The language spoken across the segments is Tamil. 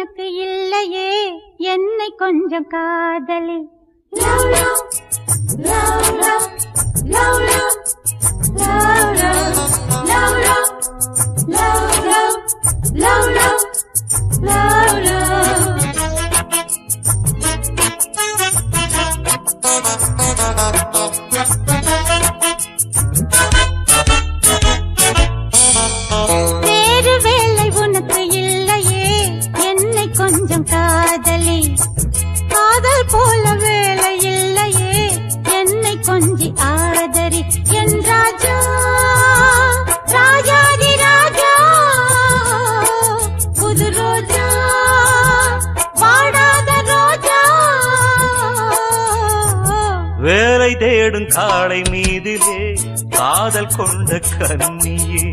உனக்கு இல்லையே என்னை கொஞ்சம் காதலி. வேறு வேலை உனக்கு இல்லையே என்னை கொஞ்சம் காதலி. காதல் போல வேலை இல்லையே என்னை கொஞ்சி ஆதரி. என் ராஜா ராஜாதி ராஜா புது ரோஜா வாடாத ரோஜா. வேலை தேடும் காளை மீதிலே காதல் கொண்ட கன்னியே,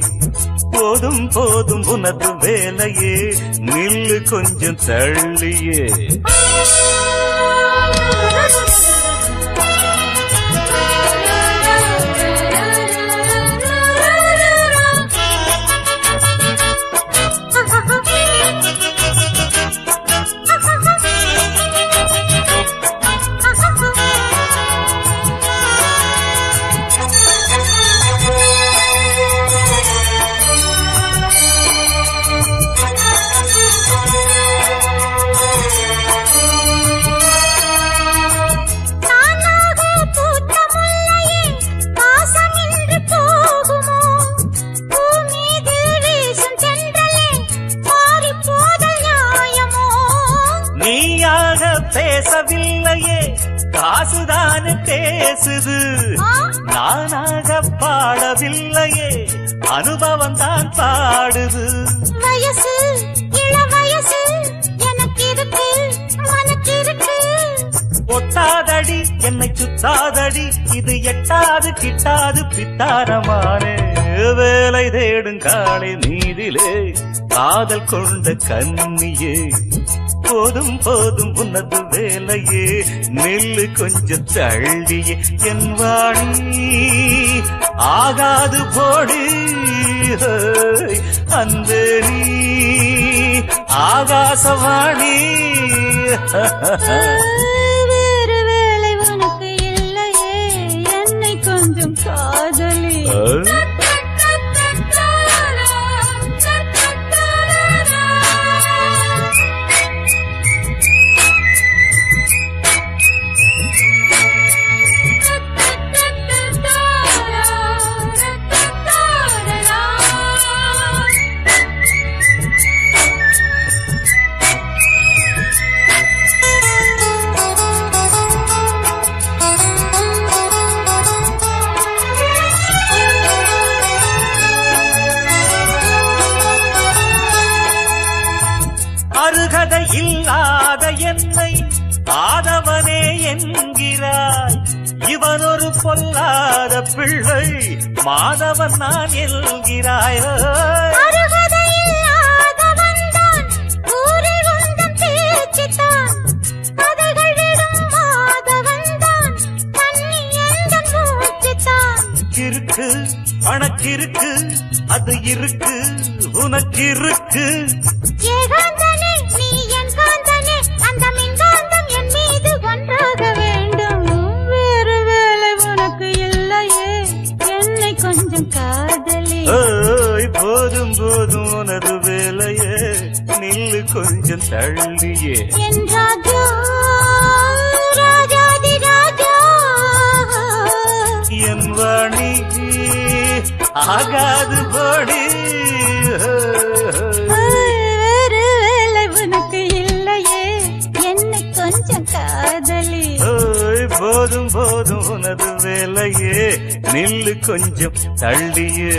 போதும் போதும் உனது வேலையே நில்லு கொஞ்சம் தள்ளியே. நீயாக பேசவில்லையே காசுதான் பேசுது. நானாக பாடவில்லையே அனுபவம் தான் பாடுது. வயசு இள வயசு எனக்கு இருக்கு உனக்கு இருக்கு. ஒட்டாதடி என்னை சுத்தாதடி இது எட்டாது கிட்டாது பித்தாரமான வேலை தேடும் காளை மீதிலே காதல் கொண்ட கன்னியே, போதும் போதும் உனது வேலையே நெல்லு கொஞ்சம் தள்ளியே. என் வாணி ஆகாது போடு அந்த நீ ஆகாசவாணி. வேறு வேலை உனக்கு இல்லையே என்னை கொஞ்சம் காதலி. அருகதை இல்லாத என்னை ஆதவனே என்கிறாய். இவன் ஒரு பொல்லாத பிள்ளை மாதவன் நான் என்கிறாய். இருக்கு பணக்கிருக்கு அது இருக்கு உனக்கு இருக்கு. போதும் போதும் உனது வேலையே நில்லு கொஞ்சம் தள்ளியே. என் ராஜா ராஜாதி ராஜா என் வாணி ஆகாது போடி. வேறு வேலை உனக்கு இல்லையே என்னை கொஞ்சம் காதலி. போதும் போதும் உனது வேலையே நில்லு கொஞ்சம் தள்ளியே.